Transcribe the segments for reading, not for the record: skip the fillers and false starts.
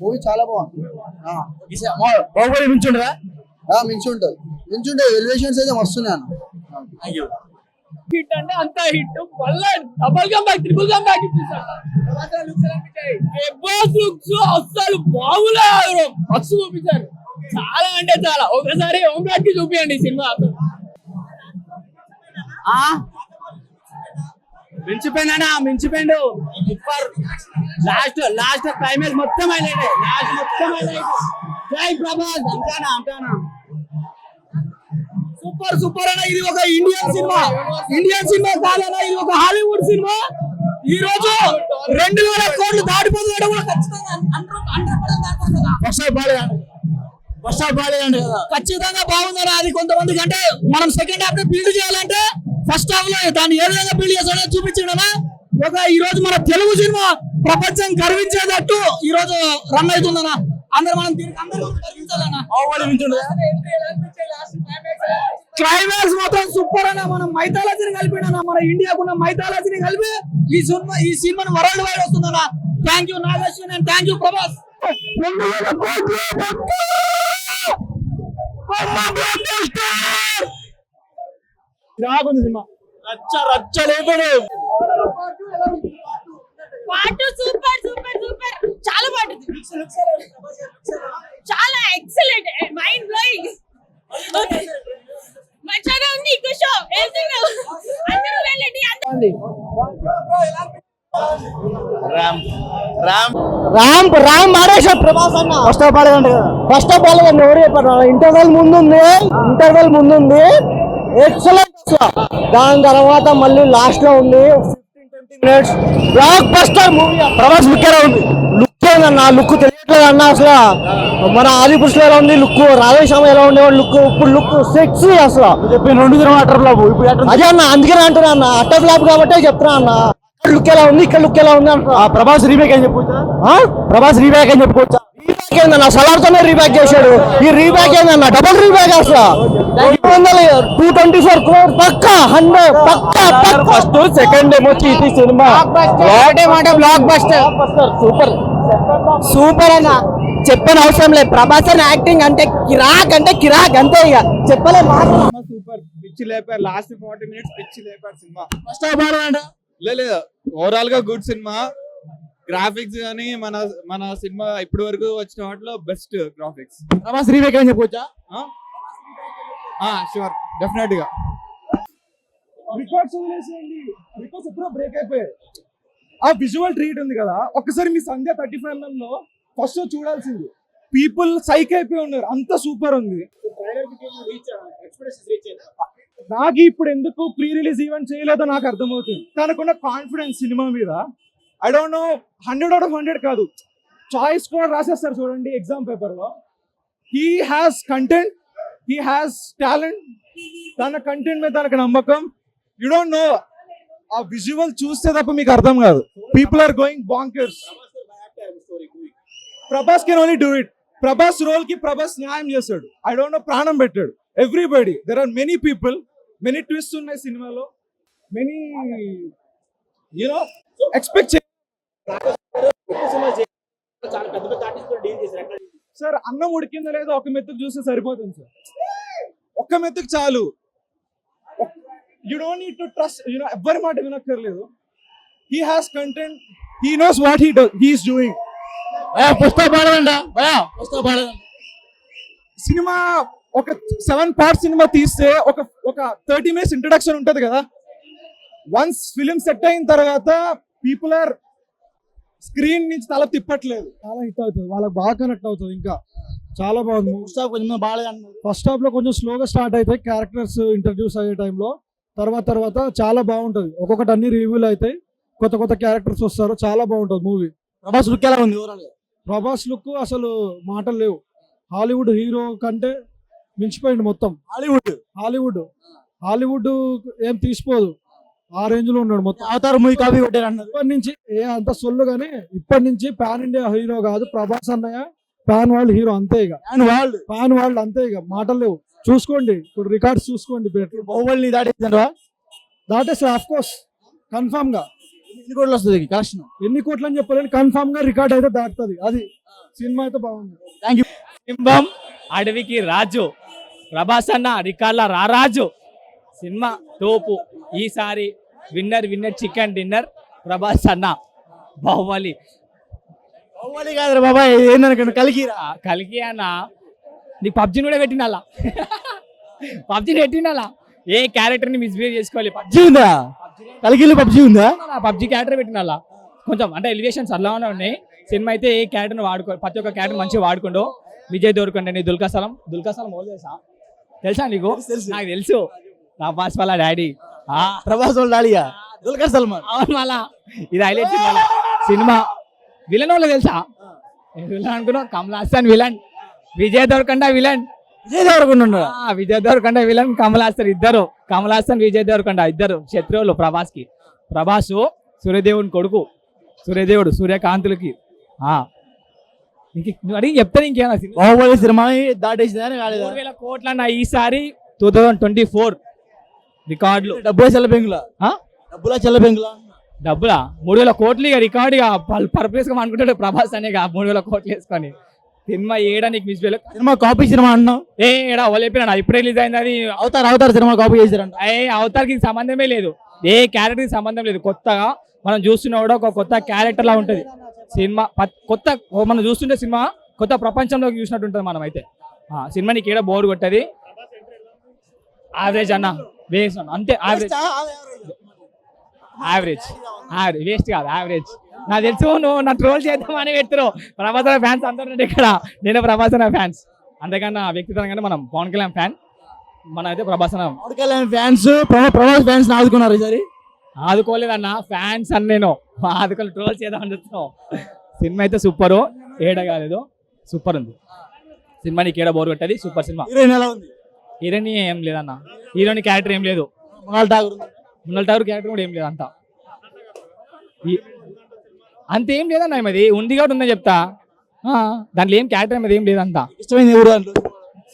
Movie చాలా బాగుంది. Baahubali మించుండదా? మించుంటది elevations అయితే వస్తున్నాను. హిట్ అంటే అంత హిట్ మళ్ళా double come back triple come back అసలు బాగులేదు. మస్తు చూపించారు, చాలా అంటే చాలా. ఒకసారి ఓమ్రాట్ కి చూపియండి సినిమా. మించిపోయిండు సూపర్. లాస్ట్ క్లైమాక్స్ మొత్తం హైలైట్. జై ప్రభాస్ అంటానా సూపర్ అన్న. ఇది ఒక ఇండియన్ సినిమా కాదన్నా, ఇది ఒక హాలీవుడ్ సినిమా. ఈ రోజు 2,000 కోట్లు దాటిపోతున్నాడు కూడా ఖచ్చితంగా బాగుందన్న. అది కొంతమందికి అంటే మనం సెకండ్ హాఫ్ బిల్డ్ చేయాలంటే ఫస్ట్ హాఫ్ లో దాన్ని ఏ విధంగా బిల్డ్ చేస్తాడో చూపించడం. ఈ రోజు మన తెలుగు సినిమా ప్రపంచం గర్వించేటట్టు ఈ రోజు రన్ అవుతుందన్న. అందరూ మనం క్లైమాక్స్ మొత్తం సూపర్ అన్న. మనం మైథాలజీని కలిపినా, మన ఇండియాకున్న మైథాలజీని కలిపి ఈ సినిమాను వరల్డ్ వైడ్ వస్తుందన్న. Thank you Nageshwari and thank you Prabhas. Cinema రచ్చ లేపడు. పాట సూపర్ చాలా బాగుంది, చాలా ఎక్సలెంట్, మైండ్ బ్లోయింగ్. మంచిగా ఉంది. ఖుషో అందరూ వెళ్ళండి. రామ్ మారేశ్వర ప్రభాస్ అన్న ఫస్ట్ ఆఫ్ ఆల్ ఎవరు చెప్పారు? ఇంటర్వెల్ ముందుంది ఎక్సలెంట్. దాని తర్వాత మళ్ళీ లాస్ట్ లో ఉంది 15-20 minutes block buster movie. Prabhas look ఎలా ఉంది? లుక్ ఏందన్న, లుక్ తెలియట్లేదు అన్న. అసలు మన ఆదిపురుషులు ఎలా ఉంది లుక్, రాధేశ్యామ ఎలా ఉండేవాడు లుక్, ఇప్పుడు లుక్ సెక్సీ. అసలు చెప్పి 2 దినం అటర్ ఫ్లాప్ అదే అన్న, అందుకనే అంటున్నా అన్న, అటర్ ఫ్లాప్ కాబట్టే చెప్తున్నా అన్న. లుక్ ఎలా ఉంది, ఇక్కడ లుక్ ఎలా ఉంది అంటున్నా. ప్రభాస్ రీమేక్ అని చెప్పుకోవచ్చా? రీబ్యాక్ ఏందన్న, సలార్తోనే రీబ్యాక్ చేశాడు. ఈ రీబ్యాక్ ఏందన్న, డబుల్ రీబ్యాక్. అసలు 224 crores పక్కా 100 పక్కా. ఫస్ట్ సెకండ్ ఏమో ఈ సినిమా బ్లాక్ బస్టర్ సూపర్ అన్న. చెప్పని అవసరం లేదు. ప్రభాస్ అని యాక్టింగ్ అంటే కిరాక్ అంతే, ఇక చెప్పలేదు. సూపర్ పిచ్చి లేపారు. లాస్ట్ 40 minutes పిచ్చి లేపారు సినిమా. ఫస్ట్ హాఫ్ లేదు ఓవరాల్ గా గుడ్ సినిమా. గ్రాఫిక్స్ గానీ మన సినిమా ఇప్పటి వరకు వచ్చిన వాటిలో బెస్ట్ గ్రాఫిక్స్. ప్రభాస్ రీమేక్ అని చెప్పొచ్చా? షూర్, డెఫినెట్ గా. రికార్డ్స్ వదిలేసేయండి, రికార్డ్స్ ఎప్పుడో బ్రేక్ అయిపోయాయి. ఆ విజువల్ ట్రీట్ ఉంది కదా, ఒక్కసారి మీ సంధ్య 35mm లో ఫస్ట్ చూడాల్సింది. పీపుల్ సైక్ అయిపోయి ఉన్నారు, అంత సూపర్ ఉంది. నాకు ఇప్పుడు ఎందుకు ప్రీ రిలీజ్ ఈవెంట్ చేయలేదో నాకు అర్థమవుతుంది. తనకున్న కాన్ఫిడెన్స్ సినిమా మీద I don't know, 100 out of 100 కాదు, చాయిస్ కూడా రాసేస్తారు చూడండి ఎగ్జామ్ పేపర్ లో. He has content, he has talent. తన కంటెంట్ మీద తనకు నమ్మకం. యూ డోంట్ నో, ఆ విజువల్ చూస్తే తప్ప మీకు అర్థం కాదు. People are going bonkers. Prabhas can only do it. Prabhas role కి ప్రభాస్ న్యాయం చేశాడు. ఐ డోంట్ నో, ప్రాణం పెట్టాడు. Everybody, there are many people, many twist ఉన్నాయి సినిమాలో, మెనీ యూనో ఎక్స్పెక్ట్. సార్ అన్నం ఉడికిందో లేదో ఒక మెతుకు చూస్తే సరిపోతుంది సార్, ఒక్క మెతుకు చాలు. You don't need to trust, ఎవ్వరి మాట వినక్కర్లేదు. He has content, he knows what he is doing. Cinema ఒక 7 parts సినిమా తీస్తే ఒక 30 minutes ఇంట్రడక్షన్ ఉంటది కదా. వన్స్ ఫిలిం సెట్ అయిన తర్వాత పీపుల్ ఆర్ స్క్రీన్ నుంచి తల తిప్పట్లేదు. చాలా హిట్ అవుతుంది, వాళ్ళకి బాగా కనెక్ట్ అవుతుంది. ఇంకా చాలా బాగుంది. ఫస్ట్ హాఫ్ లో కొంచెం స్లోగా స్టార్ట్ అవుతాయి క్యారెక్టర్స్ ఇంట్రడ్యూస్ అయ్యే టైంలో. తర్వాత చాలా బాగుంటది. ఒక్కొక్కటి అన్ని రివ్యూలు అవుతాయి, కొత్త క్యారెక్టర్స్ వస్తారు. చాలా బాగుంటది మూవీ. ప్రభాస్ లుక్ ఎలా ఉంది? ప్రభాస్ లుక్ అసలు మాటలు లేవు. హాలీవుడ్ హీరో కంటే మించిపోయింది మొత్తం. హాలీవుడ్ ఏం తీసిపోదు, ఆ రేంజ్ లో ఉన్నాడు మొత్తం. అవతార్ మూవీ కాపీ కొట్టారు అన్నారు. ఇప్పటి నుంచి అంత సొల్లు గానీ, ఇప్పటి నుంచి పాన్ ఇండియా హీరో కాదు ప్రభాస్ అన్నయ్య, పాన్ వరల్డ్ హీరో అంతే. ఇక పాన్ వరల్డ్ అంతే, ఇక మాటలు లేవు. చూసుకోండి, ఇప్పుడు రికార్డ్స్ చూసుకోండి. బాహుబలిని దాటేసి ఆఫ్ కోర్స్ కన్ఫామ్ గా ఎన్ని కోట్లు వస్తుంది కలెక్షన్? ఎన్ని కోట్లు అని చెప్పలేని, కన్ఫామ్ గా రికార్డ్ అయితే దాటుతుంది. అది సినిమా అయితే బాగుంది. Thank you. సింహం అడవికి రాజు, ప్రభాస్ అన్న రికార్డుల రారాజు, సినిమా తోపు. ఈసారి విన్నర్ చికెన్ డిన్నర్ ప్రభాస్ అన్న. బాహుబలి కాదు బాబా, ఏందనుకోండి కలికిరా. కలికి అన్న నీకు పబ్జిని కూడా పెట్టినాలా, పబ్జిని పెట్టినాలా. ఏ క్యారెక్టర్ ని మిస్బిహేవ్ చేసుకోవాలి. పబ్జీ ఉందా? కలికిలో పబ్జీ ఉందా? పబ్జి క్యారెక్టర్ పెట్టినాలా కొంచెం అంటే ఎలివేషన్స్ అలానే ఉన్నాయి. సినిమా అయితే ఏ క్యారెక్టర్ వాడుకో, ప్రతి ఒక్క క్యారెక్టర్ మంచిగా వాడుకుంటూ. విజయ్ దేవరకొండ నీ దుల్కసలం తెలుసా నీకు? నాకు తెలుసు, నా బాస్ వాళ్ళ డాడీ. ప్రభాస్ వాళ్ళ డాడీయా? దుల్కర్ సల్మాన్. అవును మళ్ళా ఇది హైలైట్ సినిమా. విలన్ వాళ్ళు తెలుసా? విలన్ అనుకున్నావు, Kamal Haasan villain, Vijay Deverakonda villain. Vijay Deverakonda Vijay Deverakonda villain, Kamal Haasan ఇద్దరు. కమల్ హాసన్ విజయ్ దేవరకొండ ఇద్దరు శత్రువులు ప్రభాస్ కి. ప్రభాస్ సూర్యదేవుని కొడుకు, సూర్యదేవుడు సూర్యకాంతులకి. నువ్వు అడిగి చెప్తాను ఇంకేనా? బాహుబలి సినిమా దాటేసిందని కాలేదా? 3,000 కోట్లన్న ఈసారి 2024 రికార్డులు. డబ్బుల చెల్ల బెంగులా? డబ్బులా 3,000 కోట్లు ఇక రికార్డు. ఇక పర్పస్ గా అనుకుంటాడు ప్రభాస్ అనే 3,000 కోట్లు వేసుకొని. సినిమా ఏడానికి మిస్ సినిమా కాపీ సినిమా అన్నావు. ఏడా చెప్పినా ఇప్పుడే రిలీజ్ అయింది అది. అవతార్ సినిమా కాపీ చేశారంట. అవతార్కి సంబంధమే లేదు, ఏ క్యారెక్టర్ కి సంబంధం లేదు. కొత్తగా మనం చూస్తున్నా కూడా ఒక కొత్త క్యారెక్టర్ లా ఉంటది సినిమా. కొత్త మనం చూస్తుంటే సినిమా కొత్త ప్రపంచంలోకి చూసినట్టు ఉంటుంది. మనం అయితే సినిమా నీకు ఏడా బోర్ కొట్టది. యావరేజ్ అన్న, వేస్ట్ అన్న, అంతే. యావరేజ్ వేస్ట్ కాదు, యావరేజ్. నాకు తెలుసు నువ్వు నా ట్రోల్ చేద్దామని పెడుతున్నావు. ప్రభాస్ ఫ్యాన్స్ అందరూ ఇక్కడ, నేను ప్రభాస్ ఫ్యాన్స్. అంతేకన్నా వ్యక్తిగతంగానే మనం పవన్ కళ్యాణ్ ఫ్యాన్. మనం అయితే ప్రభాస్ ఫ్యాన్స్. ప్రభాస్ ఫ్యాన్స్ ఆదుకున్నారు ఈసారి. ఆదుకోలేదన్న, ఫ్యాన్స్ అని నేను ఆదుకోలేదు, ట్రోల్ చేద్దామని చెప్తున్నావు. సినిమా అయితే సూపర్, ఏడ కాలేదు, సూపర్ ఉంది సినిమా. నీకు ఏడ బోర్ కొట్టది, సూపర్ సినిమా. హీరోయిన్ ఏం లేదన్న, హీరోయిన్ క్యారెక్టర్ ఏం లేదు. మున్నల్ ఠాగూర్ క్యారెక్టర్ కూడా ఏం లేదు. అంతేం లేదన్న. ఏమది ఉంది కాబట్టి ఉందని చెప్తా. దాంట్లో ఏం క్యారెక్టర్ ఏమది ఏం లేదంతా. ఇష్టమైంది ఎవరు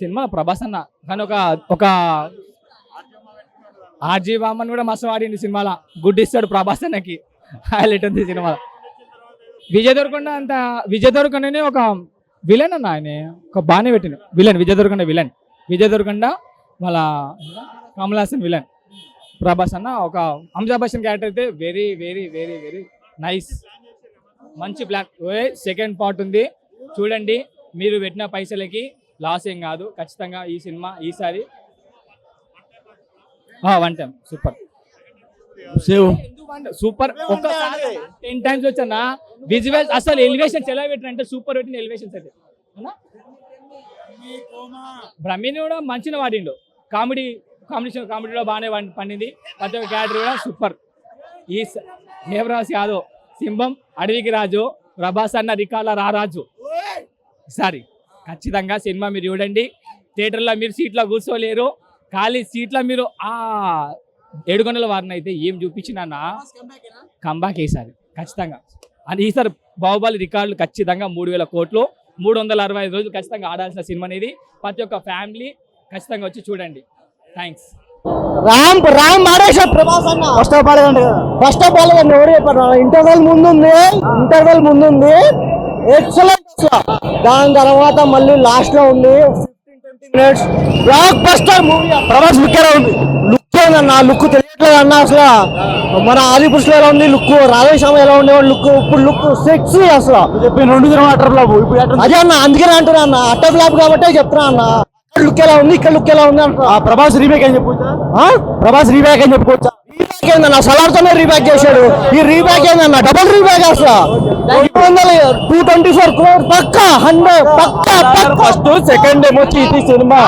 సినిమా? ప్రభాస్ అన్న. కానీ ఒక ఆర్జీ బామ్మన్ కూడా మస్తు వాడింది సినిమాలో. గుడ్ ఇస్తాడు ప్రభాస్ అన్నకి, హైలైట్ ఉంది సినిమాలో. విజయ్ దేవరకొండనే ఒక విలన్ అన్న. ఆయన ఒక బాగానే పెట్టిన విలన్. విజయ్ దేవరకొండ వాళ్ళ కమల్ హాసన్ విలన్. ప్రభాస్ అన్న ఒక అమితాబ్ బచ్చన్ క్యారెక్టర్ అయితే very very very very nice, మంచి ప్లాన్. సెకండ్ పార్ట్ ఉంది చూడండి. మీరు పెట్టిన పైసలకి లాస్ ఏం కాదు. ఖచ్చితంగా ఈ సినిమా ఈసారి 1 టైం సూపర్ సూపర్. ఒక్కసారి 10 టైమ్స్ వచ్చానా. విజువల్స్ అసలు ఎలివేషన్స్ ఎలా పెట్టినంటే సూపర్ పెట్టిన ఎలివేషన్స్ అయితే. బ్రహ్మిని కూడా మంచిగా వాడిండు. కామెడీలో బాగానే పండింది. ప్రతి ఒక్క క్యారెక్టర్ కూడా సూపర్. ఈ దేవరాజ్ యాదవ్ సింహం అడవికి రాజు, ప్రభాస్ అన్న రికార్డుల రారాజు. ఈసారి ఖచ్చితంగా సినిమా మీరు చూడండి. థియేటర్లో మీరు సీట్లో కూర్చోలేరు, ఖాళీ సీట్లో మీరు 7 వారిని అయితే ఏం చూపించినా కంబ్యాక్ ఈసారి ఖచ్చితంగా. అని ఈసారి బాహుబలి రికార్డులు ఖచ్చితంగా 3,000 కోట్లు, 365 రోజులు ఖచ్చితంగా ఆడాల్సిన సినిమా అనేది. ప్రతి ఒక్క ఫ్యామిలీ ఖచ్చితంగా వచ్చి చూడండి. థ్యాంక్స్. రామ్ మాడేశ ప్రభాస్ అన్న ఫస్ట్ ఆఫ్ ఆల్ ఎవరు చెప్పారు? ఇంటర్వెల్ ముందుంది ఎక్సలెంట్. దాని తర్వాత మళ్ళీ లాస్ట్ లో ఉంది 15-20 minutes block buster movie. Prabhas look ఎలా ఉంది? లుక్ ఏందన్న, లుక్ తెలియట్లేదు అన్న. అసలు మన ఆదిపురుషులు ఎలా ఉంది లుక్, రాధేశ్యామ ఎలా ఉండేవాడు లుక్, ఇప్పుడు లుక్ సెక్సీ. అసలు చెప్పి 2 దినం అటర్ ఫ్లాప్. ఇప్పుడు అదే అన్న, అందుకనే అంటున్నా అన్న, అటర్ ఫ్లాప్ కాబట్టే చెప్తున్నా అన్న. లుక్ ఎలా ఉంది, ఇక్కడ లుక్ ఎలా ఉంది అంటారు. ప్రభాస్ రీమేక్ అని చెప్పుకోవచ్చా? రీబ్యాక్ ఏందన్న, సలార్తోనే రీబ్యాక్ చేశాడు. ఈ రీబ్యాక్ ఏందన్న, డబుల్ రీబ్యాక్. అసలు 224 crores పక్కా, 100 పక్కా. ఫస్ట్ సెకండ్ ఏమో ఇది సినిమా